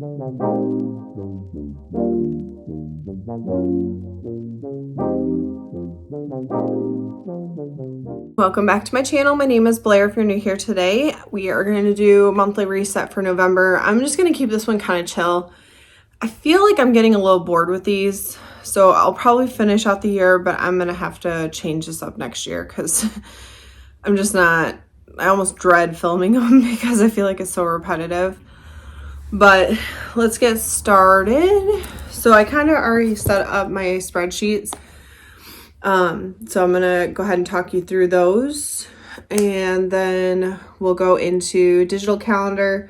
Welcome back to my channel. My name is Blair. If you're new here today, we are going to do a monthly reset for November. I'm just going to keep this one kind of chill. I feel like I'm getting a little bored with these, so I'll probably finish out the year, but I'm going to have to change this up next year because I'm just not, I almost dread filming them because I feel like it's so repetitive. But let's get started. So I kind of already set up my spreadsheets. So I'm gonna go ahead and talk you through those, and then we'll go into digital calendar,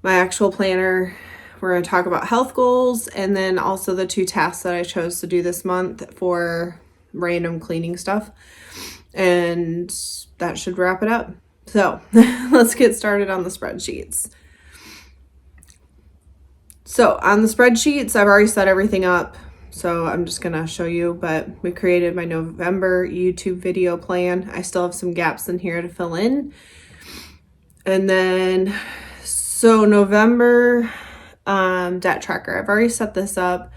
my actual planner. We're gonna talk about health goals, and then also the 2 tasks that I chose to do this month for random cleaning stuff, and that should wrap it up. So let's get started on the spreadsheets. So on the spreadsheets, I've already set everything up. So I'm just gonna show you, but we created my November YouTube video plan. I still have some gaps in here to fill in. And then, so November debt tracker, I've already set this up.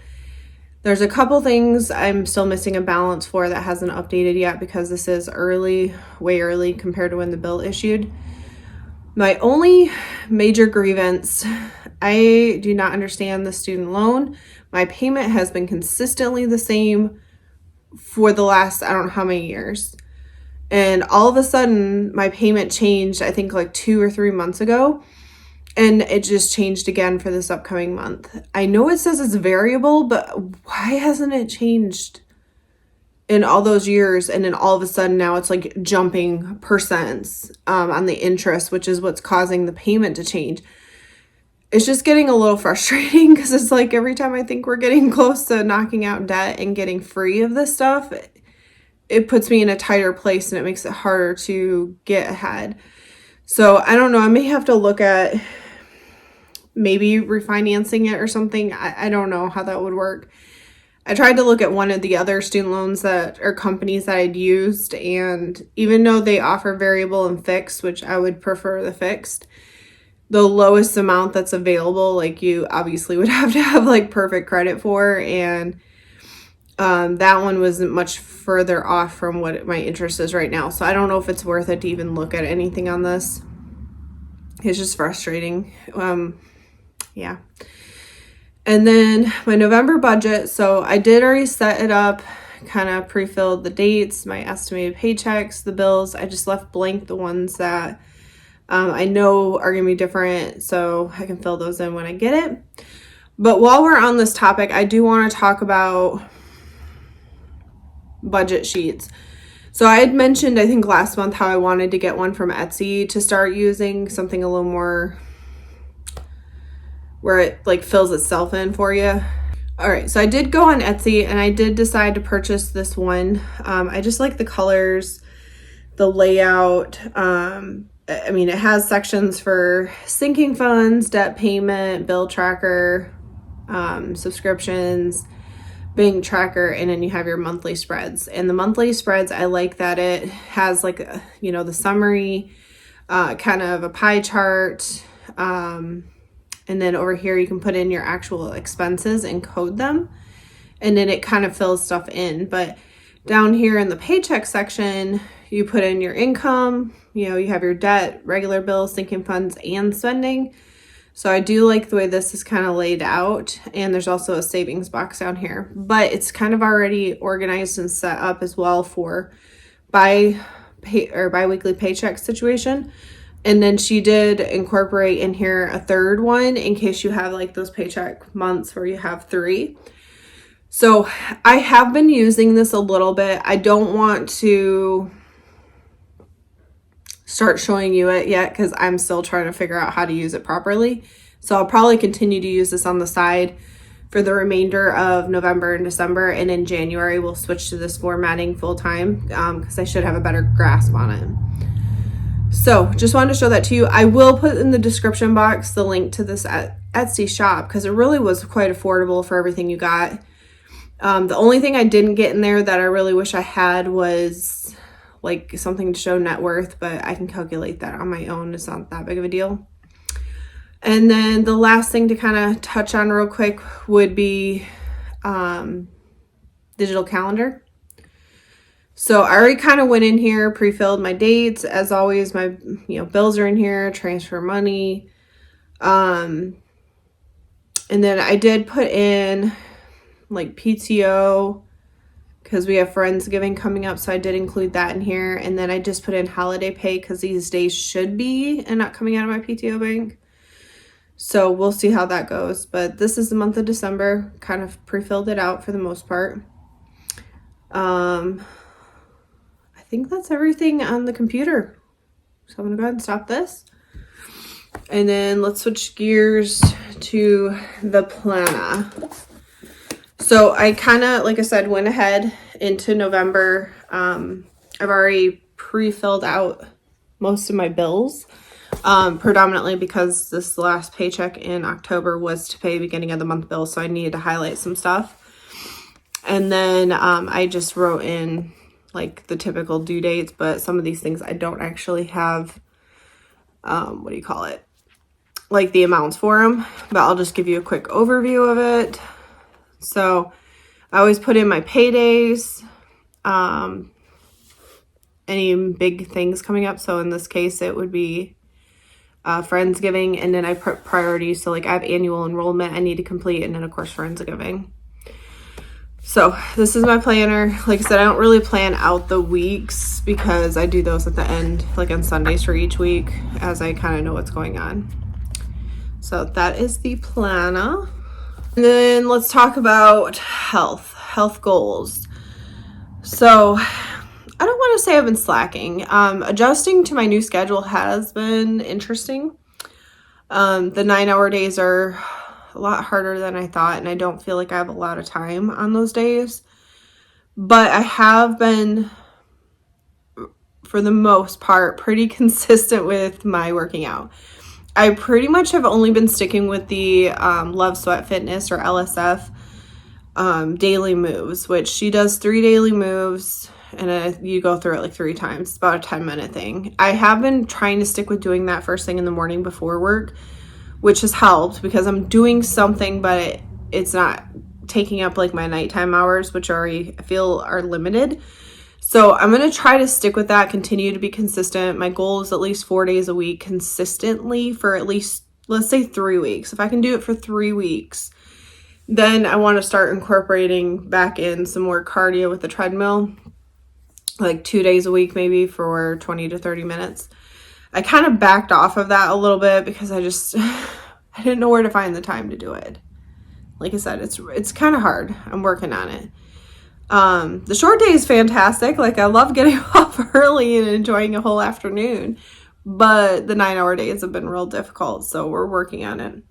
There's a couple things I'm still missing a balance for that hasn't updated yet because this is early, way early compared to when the bill issued. My only major grievance, I do not understand the student loan. My payment has been consistently the same for the last, I don't know how many years. And all of a sudden, my payment changed, I think like 2 or 3 months ago. And it just changed again for this upcoming month. I know it says it's variable, but why hasn't it changed in all those years? And then all of a sudden now it's like jumping percents on the interest, which is what's causing the payment to change. It's just getting a little frustrating because it's like every time I think we're getting close to knocking out debt and getting free of this stuff, it puts me in a tighter place and it makes it harder to get ahead. So I don't know, I may have to look at maybe refinancing it or something. I don't know how that would work. I tried to look at one of the other student loans that or companies that I'd used, and even though they offer variable and fixed, which I would prefer the fixed, the lowest amount that's available, like you obviously would have to have like perfect credit for, and that one wasn't much further off from what my interest is right now. So I don't know if it's worth it to even look at anything on this. It's just frustrating. Yeah. And then my November budget. So I did already set it up, kind of pre-filled the dates, my estimated paychecks, the bills. I just left blank the ones that I know are going to be different, so I can fill those in when I get it. But while we're on this topic, I do want to talk about budget sheets. So I had mentioned, I think last month, how I wanted to get one from Etsy to start using, something a little more where it like fills itself in for you. All right, so I did go on Etsy and I did decide to purchase this one. I just like the colors, the layout. I mean, it has sections for sinking funds, debt payment, bill tracker, subscriptions, bank tracker, and then you have your monthly spreads. And the monthly spreads, I like that it has like, the summary, kind of a pie chart. And then over here, you can put in your actual expenses and code them. And then it kind of fills stuff in. But down here in the paycheck section, you put in your income, you have your debt, regular bills, sinking funds, and spending. So I do like the way this is kind of laid out. And there's also a savings box down here. But it's kind of already organized and set up as well for bi-weekly paycheck situation. And then she did incorporate in here a third one in case you have like those paycheck months where you have 3. So I have been using this a little bit. I don't want to start showing you it yet because I'm still trying to figure out how to use it properly. So I'll probably continue to use this on the side for the remainder of November and December. And in January, we'll switch to this formatting full time because I should have a better grasp on it. So just wanted to show that to you. I will put in the description box the link to this Etsy shop because it really was quite affordable for everything you got. The only thing I didn't get in there that I really wish I had was like something to show net worth, but I can calculate that on my own. It's not that big of a deal. And then the last thing to kind of touch on real quick would be digital calendar. So I already kind of went in here, pre-filled my dates. As always, my bills are in here, transfer money. And then I did put in like PTO because we have Friendsgiving coming up, so I did include that in here. And then I just put in holiday pay because these days should be and not coming out of my PTO bank. So we'll see how that goes. But this is the month of December. Kind of pre-filled it out for the most part. I think that's everything on the computer. So I'm gonna go ahead and stop this. And then let's switch gears to the planner. So I kind of, like I said, went ahead into November. I've already pre-filled out most of my bills, predominantly because this last paycheck in October was to pay beginning of the month bills, so I needed to highlight some stuff. And then I just wrote in like the typical due dates, but some of these things I don't actually have, like the amounts for them, but I'll just give you a quick overview of it. So I always put in my paydays, any big things coming up. So in this case, it would be Friendsgiving, and then I put priorities. So like I have annual enrollment I need to complete, and then of course Friendsgiving. So this is my planner. Like I said, I don't really plan out the weeks because I do those at the end, like on Sundays for each week, as I kind of know what's going on. So that is the planner. And then let's talk about health goals. So I don't want to say I've been slacking. Adjusting to my new schedule has been interesting. The 9-hour days are a lot harder than I thought, and I don't feel like I have a lot of time on those days. But I have been, for the most part, pretty consistent with my working out. I pretty much have only been sticking with the Love Sweat Fitness, or LSF, daily moves, which she does 3 daily moves, and you go through it like 3 times. It's about a 10-minute thing. I have been trying to stick with doing that first thing in the morning before work, which has helped because I'm doing something, but it's not taking up like my nighttime hours, which I feel are limited. So I'm going to try to stick with that, continue to be consistent. My goal is at least 4 days a week consistently for at least, let's say 3 weeks. If I can do it for 3 weeks, then I want to start incorporating back in some more cardio with the treadmill, like 2 days a week, maybe for 20 to 30 minutes. I kind of backed off of that a little bit because I didn't know where to find the time to do it. Like I said, it's kind of hard. I'm working on it. The short day is fantastic. Like I love getting off early and enjoying a whole afternoon, but the 9-hour days have been real difficult. So we're working on it.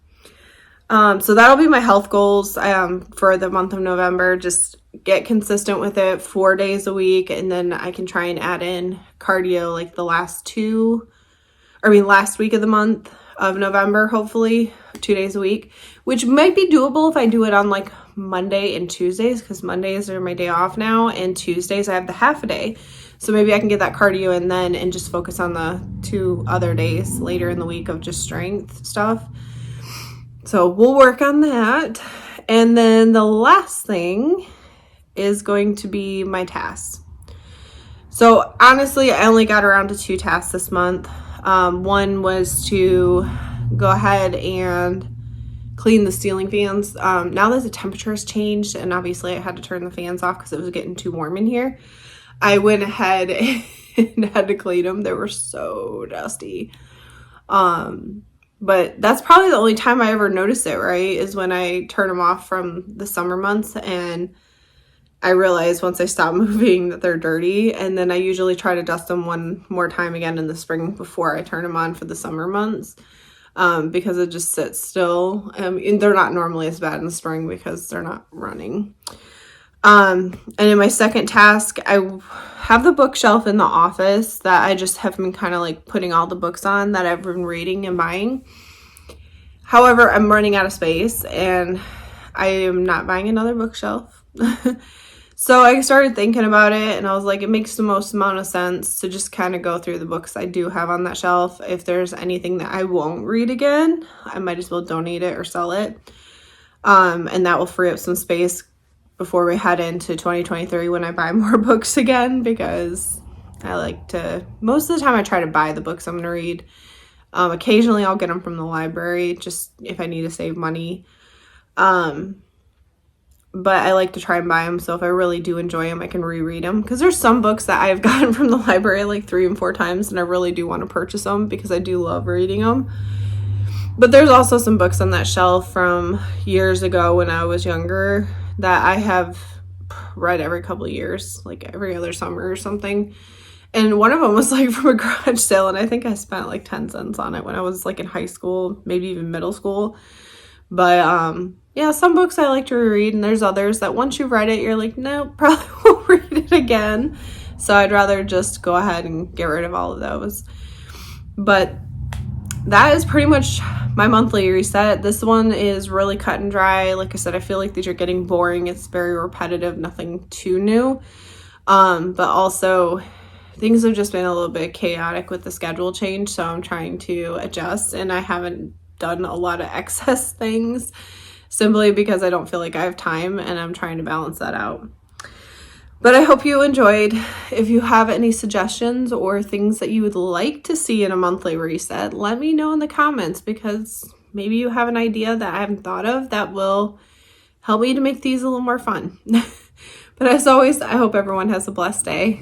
So that'll be my health goals, for the month of November. Just get consistent with it 4 days a week. And then I can try and add in cardio like the last week of the month of November, hopefully 2 days a week, which might be doable if I do it on like Monday and Tuesdays, because Mondays are my day off now, and Tuesdays I have the half a day. So maybe I can get that cardio in then and just focus on the 2 other days later in the week of just strength stuff. So we'll work on that. And then the last thing is going to be my tasks. So honestly, I only got around to 2 tasks this month. One was to go ahead and clean the ceiling fans. Now that the temperature has changed, and obviously I had to turn the fans off because it was getting too warm in here, I went ahead and had to clean them. They were so dusty. But that's probably the only time I ever notice it, right? Is when I turn them off from the summer months, and I realize once I stop moving that they're dirty. And then I usually try to dust them one more time again in the spring before I turn them on for the summer months, because it just sits still. And they're not normally as bad in the spring because they're not running. And in my second task, I have the bookshelf in the office that I just have been kind of like putting all the books on that I've been reading and buying. However, I'm running out of space and I am not buying another bookshelf. So I started thinking about it, and I was like, it makes the most amount of sense to just kind of go through the books I do have on that shelf. If there's anything that I won't read again, I might as well donate it or sell it. And that will free up some space before we head into 2023 when I buy more books again, because I like to, most of the time I try to buy the books I'm going to read. Occasionally I'll get them from the library just if I need to save money. But I like to try and buy them, so if I really do enjoy them, I can reread them. Because there's some books that I've gotten from the library like 3 and 4 times, and I really do want to purchase them because I do love reading them. But there's also some books on that shelf from years ago when I was younger that I have read every couple of years, like every other summer or something. And one of them was like from a garage sale, and I think I spent like 10 cents on it when I was like in high school, maybe even middle school. But yeah, some books I like to reread, and there's others that once you've read it, you're like, no, probably won't read it again. So I'd rather just go ahead and get rid of all of those. But that is pretty much my monthly reset. This one is really cut and dry. Like I said, I feel like these are getting boring. It's very repetitive, nothing too new. But also things have just been a little bit chaotic with the schedule change, so I'm trying to adjust, and I haven't done a lot of excess things simply because I don't feel like I have time, and I'm trying to balance that out. But I hope you enjoyed. If you have any suggestions or things that you would like to see in a monthly reset, let me know in the comments, because maybe you have an idea that I haven't thought of that will help me to make these a little more fun. But as always, I hope everyone has a blessed day.